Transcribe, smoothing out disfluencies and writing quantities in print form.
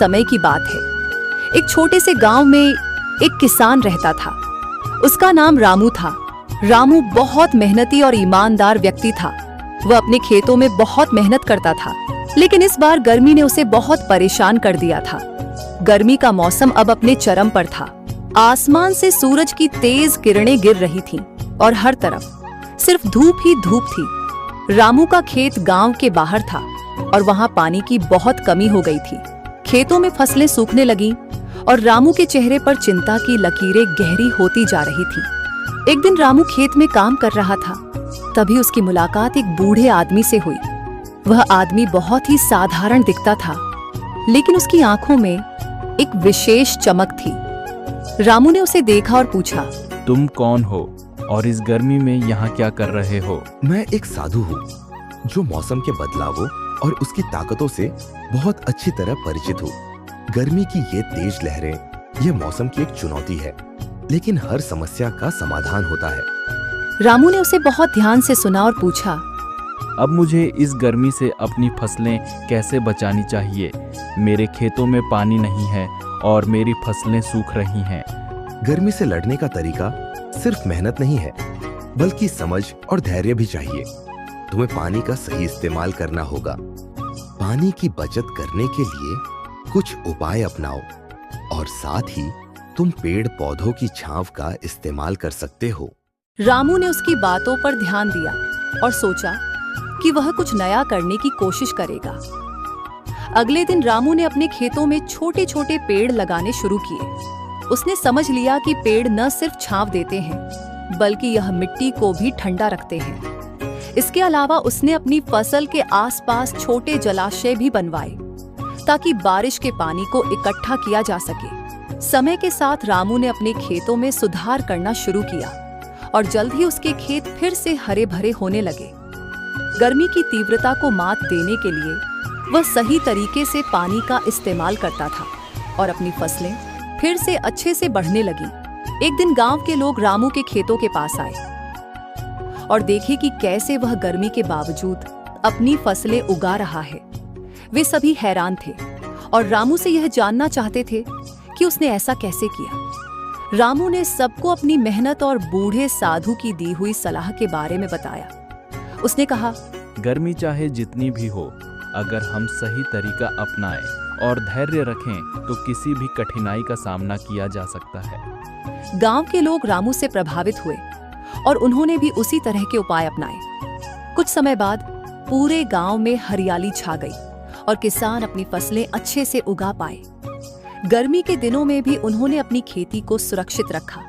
समय की बात है। एक छोटे से गांव में एक किसान रहता था। उसका नाम रामू था। रामू बहुत मेहनती और ईमानदार व्यक्ति था। वह अपने खेतों में बहुत मेहनत करता था, लेकिन इस बार गर्मी ने उसे बहुत परेशान कर दिया था। गर्मी का मौसम अब अपने चरम पर था। आसमान से सूरज की तेज किरणें गिर रही थीं और हर तरफ सिर्फ धूप ही धूप थी। रामू का खेत गांव के बाहर था और वहां पानी की बहुत कमी हो गई थी। खेतों में फसलें सूखने लगीं और रामू के चेहरे पर चिंता की लकीरें गहरी होती जा रही थी। एक दिन रामू खेत में काम कर रहा था, तभी उसकी मुलाकात एक बूढ़े आदमी से हुई। वह आदमी बहुत ही साधारण दिखता था, लेकिन उसकी आंखों में एक विशेष चमक थी। रामू ने उसे देखा और पूछा, तुम कौन हो और इस गर्मी में यहाँ क्या कर रहे हो? मैं एक साधु हूँ जो मौसम के बदलावों और उसकी ताकतों से बहुत अच्छी तरह परिचित हूँ। गर्मी की ये तेज लहरें, ये मौसम की एक चुनौती है, लेकिन हर समस्या का समाधान होता है। रामू ने उसे बहुत ध्यान से सुना और पूछा, अब मुझे इस गर्मी से अपनी फसलें कैसे बचानी चाहिए? मेरे खेतों में पानी नहीं है और मेरी फसलें सूख रही हैं। गर्मी से लड़ने का तरीका सिर्फ मेहनत नहीं है, बल्कि समझ और धैर्य भी चाहिए। तुम्हें पानी का सही इस्तेमाल करना होगा। पानी की बचत करने के लिए कुछ उपाय अपनाओ और साथ ही तुम पेड़ पौधों की छांव का इस्तेमाल कर सकते हो। रामू ने उसकी बातों पर ध्यान दिया और सोचा कि वह कुछ नया करने की कोशिश करेगा। अगले दिन रामू ने अपने खेतों में छोटे छोटे पेड़ लगाने शुरू किए। उसने समझ लिया कि पेड़ न सिर्फ छांव देते हैं, बल्कि यह मिट्टी को भी ठंडा रखते हैं। इसके अलावा उसने अपनी फसल के आसपास छोटे जलाशय भी बनवाए, ताकि बारिश के पानी को इकट्ठा किया जा सके। समय के साथ रामू ने अपने खेतों में सुधार करना शुरू किया और जल्द ही उसके खेत फिर से हरे भरे होने लगे। गर्मी की तीव्रता को मात देने के लिए वह सही तरीके से पानी का इस्तेमाल करता था और अपनी फसलें फिर से अच्छे से बढ़ने लगी। एक दिन गांव के लोग रामू के खेतों के पास आए और देखे कि कैसे वह गर्मी के बावजूद अपनी फसलें उगा रहा है। वे सभी हैरान थे और रामू से यह जानना चाहते थे कि उसने ऐसा कैसे किया। रामू ने सबको अपनी मेहनत और बूढ़े साधु की दी हुई सलाह के बारे में बताया। उसने कहा, गर्मी चाहे जितनी भी हो, अगर हम सही तरीका अपनाएं और धैर्य रखें तो किसी भी कठिनाई का सामना किया जा सकता है। गांव के लोग रामू से प्रभावित हुए और उन्होंने भी उसी तरह के उपाय अपनाए। कुछ समय बाद पूरे गांव में हरियाली छा गई और किसान अपनी फसलें अच्छे से उगा पाए। गर्मी के दिनों में भी उन्होंने अपनी खेती को सुरक्षित रखा